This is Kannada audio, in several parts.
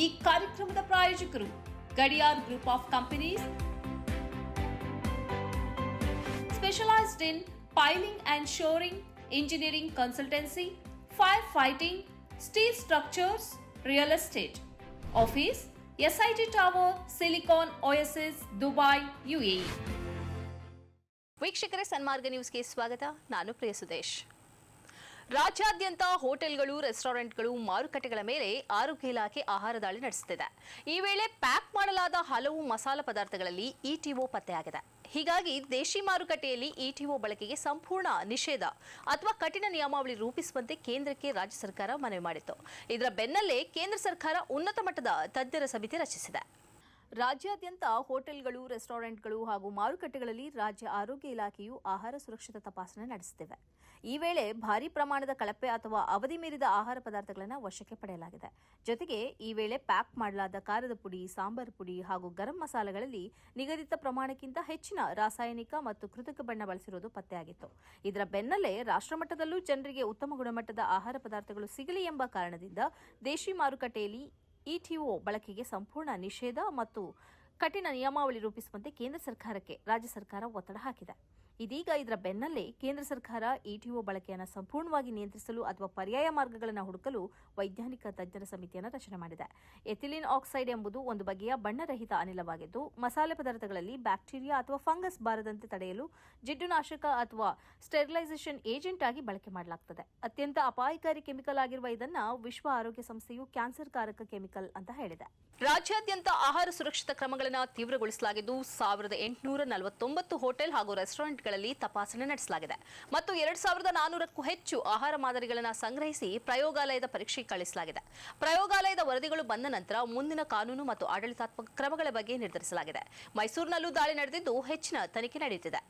ಈ ಕಾರ್ಯಕ್ರಮದ ಪ್ರಾಯೋಜಕರು Gadiyar group of companies, specialized in piling and shoring, engineering consultancy, firefighting, steel structures, real estate. Office, SIT Tower, Silicon Oasis, Dubai, UAE. ವೀಕ್ಷಕರೇ, ಸನ್ಮಾರ್ಗ ನ್ಯೂಸ್ಗೆ ಸ್ವಾಗತ. ನಾನು ಪ್ರಿಯ ಸುದೇಶ್. ರಾಜ್ಯಾದ್ಯಂತ ಹೋಟೆಲ್ಗಳು, ರೆಸ್ಟೋರೆಂಟ್ಗಳು, ಮಾರುಕಟ್ಟೆಗಳ ಮೇಲೆ ಆರೋಗ್ಯ ಇಲಾಖೆ ಆಹಾರ ದಾಳಿ ನಡೆಸುತ್ತಿದೆ. ಈ ವೇಳೆ ಪ್ಯಾಕ್ ಮಾಡಲಾದ ಹಲವು ಮಸಾಲ ಪದಾರ್ಥಗಳಲ್ಲಿ ಇಟಿಒ ಪತ್ತೆಯಾಗಿದೆ. ಹೀಗಾಗಿ ದೇಶಿ ಮಾರುಕಟ್ಟೆಯಲ್ಲಿ ಇಟಿಒ ಬಳಕೆಗೆ ಸಂಪೂರ್ಣ ನಿಷೇಧ ಅಥವಾ ಕಠಿಣ ನಿಯಮಾವಳಿ ರೂಪಿಸುವಂತೆ ಕೇಂದ್ರಕ್ಕೆ ರಾಜ್ಯ ಸರ್ಕಾರ ಮನವಿ ಮಾಡಿತ್ತು. ಇದರ ಬೆನ್ನಲ್ಲೇ ಕೇಂದ್ರ ಸರ್ಕಾರ ಉನ್ನತ ಮಟ್ಟದ ತಜ್ಞರ ಸಮಿತಿ ರಚಿಸಿದೆ. ರಾಜ್ಯಾದ್ಯಂತ ಹೋಟೆಲ್ಗಳು, ರೆಸ್ಟೋರೆಂಟ್ಗಳು ಹಾಗೂ ಮಾರುಕಟ್ಟೆಗಳಲ್ಲಿ ರಾಜ್ಯ ಆರೋಗ್ಯ ಇಲಾಖೆಯು ಆಹಾರ ಸುರಕ್ಷತಾ ತಪಾಸಣೆ ನಡೆಸುತ್ತಿವೆ. ಈ ವೇಳೆ ಭಾರೀ ಪ್ರಮಾಣದ ಕಳಪೆ ಅಥವಾ ಅವಧಿ ಮೀರಿದ ಆಹಾರ ಪದಾರ್ಥಗಳನ್ನು ವಶಕ್ಕೆ ಪಡೆಯಲಾಗಿದೆ. ಜೊತೆಗೆ ಈ ವೇಳೆ ಪ್ಯಾಕ್ ಮಾಡಲಾದ ಖಾರದ ಪುಡಿ, ಸಾಂಬಾರ್ ಪುಡಿ ಹಾಗೂ ಗರಂ ಮಸಾಲೆಗಳಲ್ಲಿ ನಿಗದಿತ ಪ್ರಮಾಣಕ್ಕಿಂತ ಹೆಚ್ಚಿನ ರಾಸಾಯನಿಕ ಮತ್ತು ಕೃತಕ ಬಣ್ಣ ಬಳಸಿರುವುದು ಪತ್ತೆಯಾಗಿತ್ತು. ಇದರ ಬೆನ್ನಲ್ಲೇ ರಾಷ್ಟ್ರಮಟ್ಟದಲ್ಲೂ ಜನರಿಗೆ ಉತ್ತಮ ಗುಣಮಟ್ಟದ ಆಹಾರ ಪದಾರ್ಥಗಳು ಸಿಗಲಿ ಎಂಬ ಕಾರಣದಿಂದ ದೇಶಿ ಮಾರುಕಟ್ಟೆಯಲ್ಲಿ ಇಟಿಒ ಬಳಕೆಗೆ ಸಂಪೂರ್ಣ ನಿಷೇಧ ಮತ್ತು ಕಠಿಣ ನಿಯಮಾವಳಿ ರೂಪಿಸುವಂತೆ ಕೇಂದ್ರ ಸರ್ಕಾರಕ್ಕೆ ರಾಜ್ಯ ಸರ್ಕಾರ ಒತ್ತಡ ಹಾಕಿದೆ. ಇದೀಗ ಇದರ ಬೆನ್ನಲ್ಲೇ ಕೇಂದ್ರ ಸರ್ಕಾರ ಇಟಿಒ ಬಳಕೆಯನ್ನು ಸಂಪೂರ್ಣವಾಗಿ ನಿಯಂತ್ರಿಸಲು ಅಥವಾ ಪರ್ಯಾಯ ಮಾರ್ಗಗಳನ್ನು ಹುಡುಕಲು ವೈಜ್ಞಾನಿಕ ತಜ್ಞರ ಸಮಿತಿಯನ್ನು ರಚನೆ ಮಾಡಿದೆ. ಎಥಿಲಿನ್ ಆಕ್ಸೈಡ್ ಎಂಬುದು ಒಂದು ಬಗೆಯ ಬಣ್ಣರಹಿತ ಅನಿಲವಾಗಿದ್ದು, ಮಸಾಲೆ ಪದಾರ್ಥಗಳಲ್ಲಿ ಬ್ಯಾಕ್ಟೀರಿಯಾ ಅಥವಾ ಫಂಗಸ್ ಬಾರದಂತೆ ತಡೆಯಲು ಜಿಡ್ಡುನಾಶಕ ಅಥವಾ ಸ್ಟೆರಿಲೈಸೇಷನ್ ಏಜೆಂಟ್ ಆಗಿ ಬಳಕೆ ಮಾಡಲಾಗುತ್ತದೆ. ಅತ್ಯಂತ ಅಪಾಯಕಾರಿ ಕೆಮಿಕಲ್ ಆಗಿರುವ ಇದನ್ನು ವಿಶ್ವ ಆರೋಗ್ಯ ಸಂಸ್ಥೆಯು ಕ್ಯಾನ್ಸರ್ ಕಾರಕ ಕೆಮಿಕಲ್ ಅಂತ ಹೇಳಿದೆ. ರಾಜ್ಯಾದ್ಯಂತ ಆಹಾರ ಸುರಕ್ಷತಾ ಕ್ರಮಗಳನ್ನು ತೀವ್ರಗೊಳಿಸಲಾಗಿದ್ದು 1849 ಹೋಟೆಲ್ ಹಾಗೂ ರೆಸ್ಟೋರೆಂಟ್ಗಳಲ್ಲಿ ತಪಾಸಣೆ ನಡೆಸಲಾಗಿದೆ ಮತ್ತು 2400ಕ್ಕೂ ಹೆಚ್ಚು ಆಹಾರ ಮಾದರಿಗಳನ್ನು ಸಂಗ್ರಹಿಸಿ ಪ್ರಯೋಗಾಲಯದ ಪರೀಕ್ಷೆಗೆ ಕಳಿಸಲಾಗಿದೆ. ಪ್ರಯೋಗಾಲಯದ ವರದಿಗಳು ಬಂದ ನಂತರ ಮುಂದಿನ ಕಾನೂನು ಮತ್ತು ಆಡಳಿತಾತ್ಮಕ ಕ್ರಮಗಳ ಬಗ್ಗೆ ನಿರ್ಧರಿಸಲಾಗಿದೆ. ಮೈಸೂರಿನಲ್ಲೂ ದಾಳಿ ನಡೆದಿದ್ದು ಹೆಚ್ಚಿನ ತನಿಖೆ ನಡೆಯುತ್ತಿದೆ.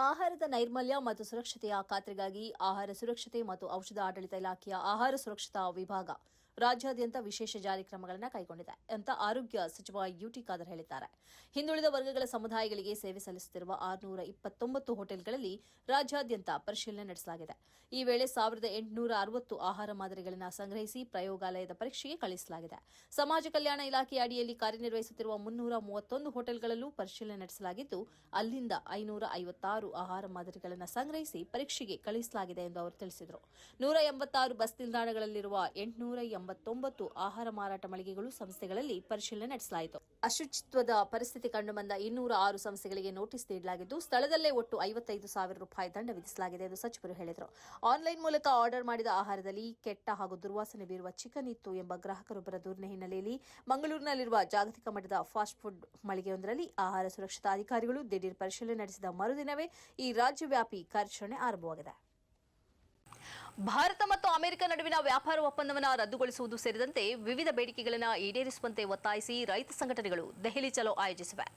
ಆಹಾರದ ನೈರ್ಮಲ್ಯ ಮತ್ತು ಸುರಕ್ಷತೆಯ ಖಾತ್ರಿಗಾಗಿ ಆಹಾರ ಸುರಕ್ಷತೆ ಮತ್ತು ಔಷಧ ಆಡಳಿತ ಇಲಾಖೆಯ ಆಹಾರ ಸುರಕ್ಷತಾ ವಿಭಾಗ ರಾಜ್ಯಾದ್ಯಂತ ವಿಶೇಷ ಜಾರಿ ಕ್ರಮಗಳನ್ನು ಕೈಗೊಂಡಿದೆ ಅಂತ ಆರೋಗ್ಯ ಸಚಿವ ಯುಟಿ ಖಾದರ್ ಹೇಳಿದ್ದಾರೆ. ಹಿಂದುಳಿದ ವರ್ಗಗಳ ಸಮುದಾಯಗಳಿಗೆ ಸೇವೆ ಸಲ್ಲಿಸುತ್ತಿರುವ 629 ಹೋಟೆಲ್ಗಳಲ್ಲಿ ರಾಜ್ಯಾದ್ಯಂತ ಪರಿಶೀಲನೆ ನಡೆಸಲಾಗಿದೆ. ಈ ವೇಳೆ 1860 ಆಹಾರ ಮಾದರಿಗಳನ್ನು ಸಂಗ್ರಹಿಸಿ ಪ್ರಯೋಗಾಲಯದ ಪರೀಕ್ಷೆಗೆ ಕಳುಹಿಸಲಾಗಿದೆ. ಸಮಾಜ ಕಲ್ಯಾಣ ಇಲಾಖೆಯ ಅಡಿಯಲ್ಲಿ ಕಾರ್ಯನಿರ್ವಹಿಸುತ್ತಿರುವ 331 ಹೋಟೆಲ್ಗಳಲ್ಲೂ ಪರಿಶೀಲನೆ ನಡೆಸಲಾಗಿದ್ದು, ಅಲ್ಲಿಂದ 556 ಆಹಾರ ಮಾದರಿಗಳನ್ನು ಸಂಗ್ರಹಿಸಿ ಪರೀಕ್ಷೆಗೆ ಕಳುಹಿಸಲಾಗಿದೆ ಎಂದು ಅವರು ತಿಳಿಸಿದರು. 186 ಬಸ್ ನಿಲ್ದಾಣಗಳಲ್ಲಿರುವ 889 ಆಹಾರ ಮಾರಾಟ ಮಳಿಗೆಗಳು, ಸಂಸ್ಥೆಗಳಲ್ಲಿ ಪರಿಶೀಲನೆ ನಡೆಸಲಾಯಿತು. ಅಶುಚಿತ್ವದ ಪರಿಸ್ಥಿತಿ ಕಂಡುಬಂದ 206 ಸಂಸ್ಥೆಗಳಿಗೆ ನೋಟಿಸ್ ನೀಡಲಾಗಿದ್ದು, ಸ್ಥಳದಲ್ಲೇ ಒಟ್ಟು 55,000 ರೂಪಾಯಿ ದಂಡ ವಿಧಿಸಲಾಗಿದೆ ಎಂದು ಸಚಿವರು ಹೇಳಿದರು. ಆನ್ಲೈನ್ ಮೂಲಕ ಆರ್ಡರ್ ಮಾಡಿದ ಆಹಾರದಲ್ಲಿ ಕೆಟ್ಟ ಹಾಗೂ ದುರ್ವಾಸನೆ ಬೀರುವ ಚಿಕನ್ ಇತ್ತು ಎಂಬ ಗ್ರಾಹಕರೊಬ್ಬರ ದೂರಿನ ಹಿನ್ನೆಲೆಯಲ್ಲಿ ಮಂಗಳೂರಿನಲ್ಲಿರುವ ಜಾಗತಿಕ ಮಟ್ಟದ ಫಾಸ್ಟ್ ಫುಡ್ ಮಳಿಗೆಯೊಂದರಲ್ಲಿ ಆಹಾರ ಸುರಕ್ಷತಾ ಅಧಿಕಾರಿಗಳು ದಿಢೀರ್ ಪರಿಶೀಲನೆ ನಡೆಸಿದ ಮರುದಿನವೇ ಈ ರಾಜ್ಯವ್ಯಾಪಿ ಕಾರ್ಯಾಚರಣೆ ಆರಂಭವಾಗಿದೆ. ಭಾರತ ಮತ್ತು ಅಮೆರಿಕ ನಡುವಿನ ವ್ಯಾಪಾರ ಒಪ್ಪಂದವನ್ನು ರದ್ದುಗೊಳಿಸುವುದು ಸೇರಿದಂತೆ ವಿವಿಧ ಬೇಡಿಕೆಗಳನ್ನು ಈಡೇರಿಸುವಂತೆ ಒತ್ತಾಯಿಸಿ ರೈತ ಸಂಘಟನೆಗಳು ದೆಹಲಿ ಚಲೋ ಆಯೋಜಿಸಿವೆ.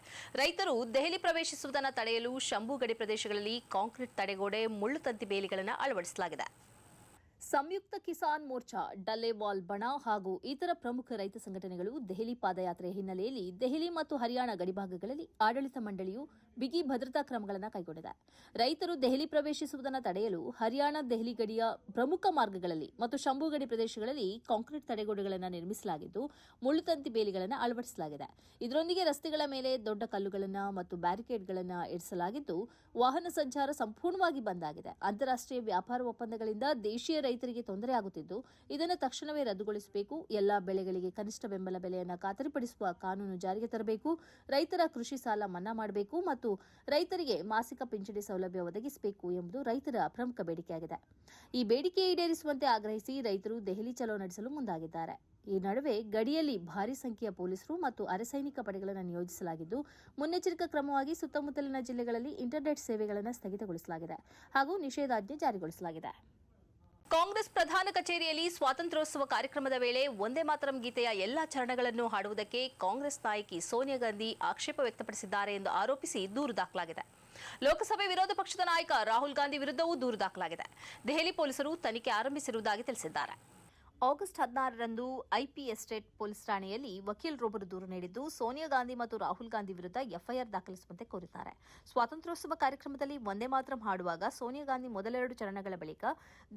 ರೈತರು ದೆಹಲಿ ಪ್ರವೇಶಿಸುವುದನ್ನು ತಡೆಯಲು ಶಂಭು ಗಡಿ ಪ್ರದೇಶಗಳಲ್ಲಿ ಕಾಂಕ್ರೀಟ್ ತಡೆಗೋಡೆ, ಮುಳ್ಳುತಂತಿ ಬೇಲಿಗಳನ್ನು ಅಳವಡಿಸಲಾಗಿದೆ. ಸಂಯುಕ್ತ ಕಿಸಾನ್ ಮೋರ್ಚಾ, ಡಲ್ಲೇವಾಲ್ ಬಣ ಹಾಗೂ ಇತರ ಪ್ರಮುಖ ರೈತ ಸಂಘಟನೆಗಳು ದೆಹಲಿ ಪಾದಯಾತ್ರೆಯ ಹಿನ್ನೆಲೆಯಲ್ಲಿ ದೆಹಲಿ ಮತ್ತು ಹರಿಯಾಣ ಗಡಿಭಾಗಗಳಲ್ಲಿ ಆಡಳಿತ ಮಂಡಳಿಯು ಬಿಗಿ ಭದ್ರತಾ ಕ್ರಮಗಳನ್ನು ಕೈಗೊಂಡಿದೆ. ರೈತರು ದೆಹಲಿ ಪ್ರವೇಶಿಸುವುದನ್ನು ತಡೆಯಲು ಹರಿಯಾಣ ದೆಹಲಿ ಗಡಿಯ ಪ್ರಮುಖ ಮಾರ್ಗಗಳಲ್ಲಿ ಮತ್ತು ಶಂಭು ಗಡಿ ಪ್ರದೇಶಗಳಲ್ಲಿ ಕಾಂಕ್ರೀಟ್ ತಡೆಗೋಡೆಗಳನ್ನು ನಿರ್ಮಿಸಲಾಗಿದ್ದು, ಮುಳ್ಳುತಂತಿ ಬೇಲಿಗಳನ್ನು ಅಳವಡಿಸಲಾಗಿದೆ. ಇದರೊಂದಿಗೆ ರಸ್ತೆಗಳ ಮೇಲೆ ದೊಡ್ಡ ಕಲ್ಲುಗಳನ್ನು ಮತ್ತು ಬ್ಯಾರಿಕೇಡ್ಗಳನ್ನು ಇರಿಸಲಾಗಿದ್ದು, ವಾಹನ ಸಂಚಾರ ಸಂಪೂರ್ಣವಾಗಿ ಬಂದ್ ಆಗಿದೆ. ಅಂತಾರಾಷ್ಟ್ರೀಯ ವ್ಯಾಪಾರ ಒಪ್ಪಂದಗಳಿಂದ ದೇಶೀಯ ರೈತರಿಗೆ ತೊಂದರೆಯಾಗುತ್ತಿದ್ದು, ಇದನ್ನು ತಕ್ಷಣವೇ ರದ್ದುಗೊಳಿಸಬೇಕು. ಎಲ್ಲಾ ಬೆಳೆಗಳಿಗೆ ಕನಿಷ್ಠ ಬೆಂಬಲ ಬೆಲೆಯನ್ನು ಖಾತರಿಪಡಿಸುವ ಕಾನೂನು ಜಾರಿಗೆ ತರಬೇಕು. ರೈತರ ಕೃಷಿ ಸಾಲ ಮನ್ನಾ ಮಾಡಬೇಕು ಮತ್ತು ರೈತರಿಗೆ ಮಾಸಿಕ ಪಿಂಚಣಿ ಸೌಲಭ್ಯ ಒದಗಿಸಬೇಕು ಎಂಬುದು ರೈತರ ಪ್ರಮುಖ ಬೇಡಿಕೆಯಾಗಿದೆ. ಈ ಬೇಡಿಕೆ ಈಡೇರಿಸುವಂತೆ ಆಗ್ರಹಿಸಿ ರೈತರು ದೆಹಲಿ ಚಲೋ ನಡೆಸಲು ಮುಂದಾಗಿದ್ದಾರೆ. ಈ ನಡುವೆ ಗಡಿಯಲ್ಲಿ ಭಾರೀ ಸಂಖ್ಯೆಯ ಪೊಲೀಸರು ಮತ್ತು ಅರೆಸೈನಿಕ ಪಡೆಗಳನ್ನು ನಿಯೋಜಿಸಲಾಗಿದ್ದು, ಮುನ್ನೆಚ್ಚರಿಕಾ ಕ್ರಮವಾಗಿ ಸುತ್ತಮುತ್ತಲಿನ ಜಿಲ್ಲೆಗಳಲ್ಲಿ ಇಂಟರ್ನೆಟ್ ಸೇವೆಗಳನ್ನು ಸ್ಥಗಿತಗೊಳಿಸಲಾಗಿದೆ ಹಾಗೂ ನಿಷೇಧಾಜ್ಞೆ ಜಾರಿಗೊಳಿಸಲಾಗಿದೆ. ಕಾಂಗ್ರೆಸ್ ಪ್ರಧಾನ ಕಚೇರಿಯಲ್ಲಿ ಸ್ವಾತಂತ್ರ್ಯೋತ್ಸವ ಕಾರ್ಯಕ್ರಮದ ವೇಳೆ ವಂದೇ ಮಾತರಂ ಗೀತೆಯ ಎಲ್ಲಾ ಚರಣಗಳನ್ನು ಹಾಡುವುದಕ್ಕೆ ಕಾಂಗ್ರೆಸ್ ನಾಯಕಿ ಸೋನಿಯಾ ಗಾಂಧಿ ಆಕ್ಷೇಪ ವ್ಯಕ್ತಪಡಿಸಿದ್ದಾರೆ ಎಂದು ಆರೋಪಿಸಿ ದೂರು ದಾಖಲಾಗಿದೆ. ಲೋಕಸಭೆ ವಿರೋಧ ಪಕ್ಷದ ನಾಯಕ ರಾಹುಲ್ ಗಾಂಧಿ ವಿರುದ್ಧವೂ ದೂರು ದಾಖಲಾಗಿದೆ. ದೆಹಲಿ ಪೊಲೀಸರು ತನಿಖೆ ಆರಂಭಿಸಿರುವುದಾಗಿ ತಿಳಿಸಿದ್ದಾರೆ. ಆಗಸ್ಟ್ 16ರಂದು ಐಪಿ ಎಸ್ಟೇಟ್ ಪೊಲೀಸ್ ಠಾಣೆಯಲ್ಲಿ ವಕೀಲರೊಬ್ಬರು ದೂರು ನೀಡಿದ್ದು ಸೋನಿಯಾ ಗಾಂಧಿ ಮತ್ತು ರಾಹುಲ್ ಗಾಂಧಿ ವಿರುದ್ಧ ಎಫ್ಐಆರ್ ದಾಖಲಿಸುವಂತೆ ಕೋರಿದ್ದಾರೆ. ಸ್ವಾತಂತ್ರ್ಯೋತ್ಸವ ಕಾರ್ಯಕ್ರಮದಲ್ಲಿ ವಂದೇ ಮಾತರಂ ಹಾಡುವಾಗ ಸೋನಿಯಾ ಗಾಂಧಿ ಮೊದಲೆರಡು ಚರಣಗಳ ಬಳಿಕ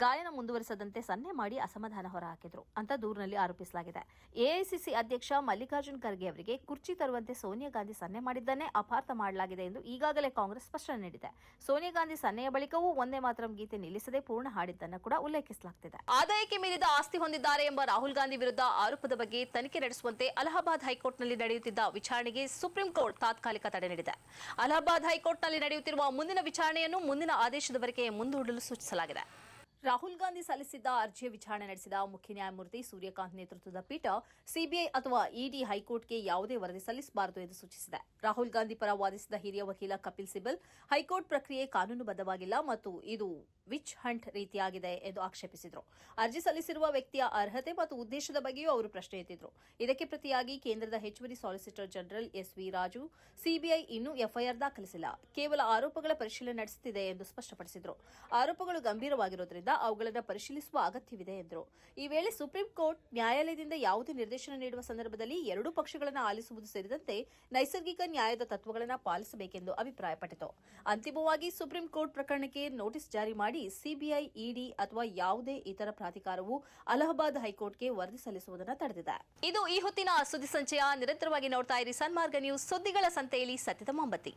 ಗಾಯನ ಮುಂದುವರೆಸದಂತೆ ಸನ್ನೆ ಮಾಡಿ ಅಸಮಾಧಾನ ಹೊರಹಾಕಿದ್ರು ಅಂತ ದೂರಿನಲ್ಲಿ ಆರೋಪಿಸಲಾಗಿದೆ. ಎಐಸಿಸಿ ಅಧ್ಯಕ್ಷ ಮಲ್ಲಿಕಾರ್ಜುನ್ ಖರ್ಗೆ ಅವರಿಗೆ ಕುರ್ಚಿ ತರುವಂತೆ ಸೋನಿಯಾ ಗಾಂಧಿ ಸನ್ನೆ ಮಾಡಿದ್ದನ್ನೇ ಅಪಾರ್ಥ ಮಾಡಲಾಗಿದೆ ಎಂದು ಈಗಾಗಲೇ ಕಾಂಗ್ರೆಸ್ ಸ್ಪಷ್ಟನೆ ನೀಡಿದೆ. ಸೋನಿಯಾ ಗಾಂಧಿ ಸನ್ನೆಯ ಬಳಿಕವೂ ವಂದೇ ಮಾತರಂ ಗೀತೆ ನಿಲ್ಲಿಸದೆ ಪೂರ್ಣ ಹಾಡಿದ್ದನ್ನು ಕೂಡ ಉಲ್ಲೇಖಿಸಲಾಗುತ್ತಿದೆ. ಆದಾಯಕ್ಕೆ ಮೀರಿದ ಆಸ್ತಿ ಹೊಂದಿದ್ದಾರೆ ಎಂಬ ರಾಹುಲ್ ಗಾಂಧಿ ವಿರುದ್ಧ ಆರೋಪದ ಬಗ್ಗೆ ತನಿಖೆ ನಡೆಸುವಂತೆ ಅಲಹಾಬಾದ್ ಹೈಕೋರ್ಟ್ನಲ್ಲಿ ನಡೆಯುತ್ತಿದ್ದ ವಿಚಾರಣೆಗೆ ಸುಪ್ರೀಂ ಕೋರ್ಟ್ ತಾತ್ಕಾಲಿಕ ತಡೆ ನೀಡಿದೆ. ಅಲಹಾಬಾದ್ ಹೈಕೋರ್ಟ್ನಲ್ಲಿ ನಡೆಯುತ್ತಿರುವ ಮುಂದಿನ ವಿಚಾರಣೆಯನ್ನು ಮುಂದಿನ ಆದೇಶದವರೆಗೆ ಮುಂದೂಡಲು ಸೂಚಿಸಲಾಗಿದೆ. ರಾಹುಲ್ ಗಾಂಧಿ ಸಲ್ಲಿಸಿದ್ದ ಅರ್ಜಿಯ ವಿಚಾರಣೆ ನಡೆಸಿದ ಮುಖ್ಯ ನ್ಯಾಯಮೂರ್ತಿ ಸೂರ್ಯಕಾಂತ್ ನೇತೃತ್ವದ ಪೀಠ ಸಿಬಿಐ ಅಥವಾ ಇಡಿ ಹೈಕೋರ್ಟ್ಗೆ ಯಾವುದೇ ವರದಿ ಸಲ್ಲಿಸಬಾರದು ಎಂದು ಸೂಚಿಸಿದೆ. ರಾಹುಲ್ ಗಾಂಧಿ ಪರ ವಾದಿಸಿದ ಹಿರಿಯ ವಕೀಲ ಕಪಿಲ್ ಸಿಬಲ್ ಹೈಕೋರ್ಟ್ ಪ್ರಕ್ರಿಯೆ ಕಾನೂನುಬದ್ಧವಾಗಿಲ್ಲ ಮತ್ತು ಇದು ವಿಚ್ ಹಂಟ್ ರೀತಿಯಾಗಿದೆ ಎಂದು ಆಕ್ಷೇಪಿಸಿದರು. ಅರ್ಜಿ ಸಲ್ಲಿಸಿರುವ ವ್ಯಕ್ತಿಯ ಅರ್ಹತೆ ಮತ್ತು ಉದ್ದೇಶದ ಬಗ್ಗೆಯೂ ಅವರು ಪ್ರಶ್ನೆ ಎತ್ತಿದ್ರು. ಇದಕ್ಕೆ ಪ್ರತಿಯಾಗಿ ಕೇಂದ್ರದ ಹೆಚ್ಚುವರಿ solicitor general S V Raju CBI ಇನ್ನೂ ಎಫ್ಐಆರ್ ದಾಖಲಿಸಿಲ್ಲ, ಕೇವಲ ಆರೋಪಗಳ ಪರಿಶೀಲನೆ ನಡೆಸುತ್ತಿದೆ ಎಂದು ಸ್ಪಷ್ಟಪಡಿಸಿದರು. ಆರೋಪಗಳು ಗಂಭೀರವಾಗಿರುವುದರಿಂದ ಅವುಗಳನ್ನು ಪರಿಶೀಲಿಸುವ ಅಗತ್ಯವಿದೆ ಎಂದರು. ಈ ವೇಳೆ ಸುಪ್ರೀಂ ಕೋರ್ಟ್ ನ್ಯಾಯಾಲಯದಿಂದ ಯಾವುದೇ ನಿರ್ದೇಶನ ನೀಡುವ ಸಂದರ್ಭದಲ್ಲಿ ಎರಡೂ ಪಕ್ಷಗಳನ್ನು ಆಲಿಸುವುದು ಸೇರಿದಂತೆ ನೈಸರ್ಗಿಕ ನ್ಯಾಯದ ತತ್ವಗಳನ್ನು ಪಾಲಿಸಬೇಕೆಂದು ಅಭಿಪ್ರಾಯಪಟ್ಟಿತು. ಅಂತಿಮವಾಗಿ ಸುಪ್ರೀಂ ಕೋರ್ಟ್ ಪ್ರಕರಣಕ್ಕೆ ನೋಟಿಸ್ ಜಾರಿ ಮಾಡಿ ಸಿಬಿಐ, ಇಡಿ ಅಥವಾ ಯಾವುದೇ ಇತರ ಪ್ರಾಧಿಕಾರವು ಅಲಹಾಬಾದ್ ಹೈಕೋರ್ಟ್ಗೆ ವರದಿ ಸಲ್ಲಿಸುವುದನ್ನು ತಡೆದಿದೆ. ಇದು ಈ ಹೊತ್ತಿನ ಸುದ್ದಿ ಸಂಚಯ. ನಿರಂತರವಾಗಿ ನೋಡ್ತಾ ಇರಿ ಸನ್ಮಾರ್ಗ ನ್ಯೂಸ್, ಸುದ್ದಿಗಳ ಸಂತೆಯಲ್ಲಿ ಸತ್ಯದ ಮೊಂಬತ್ತಿ.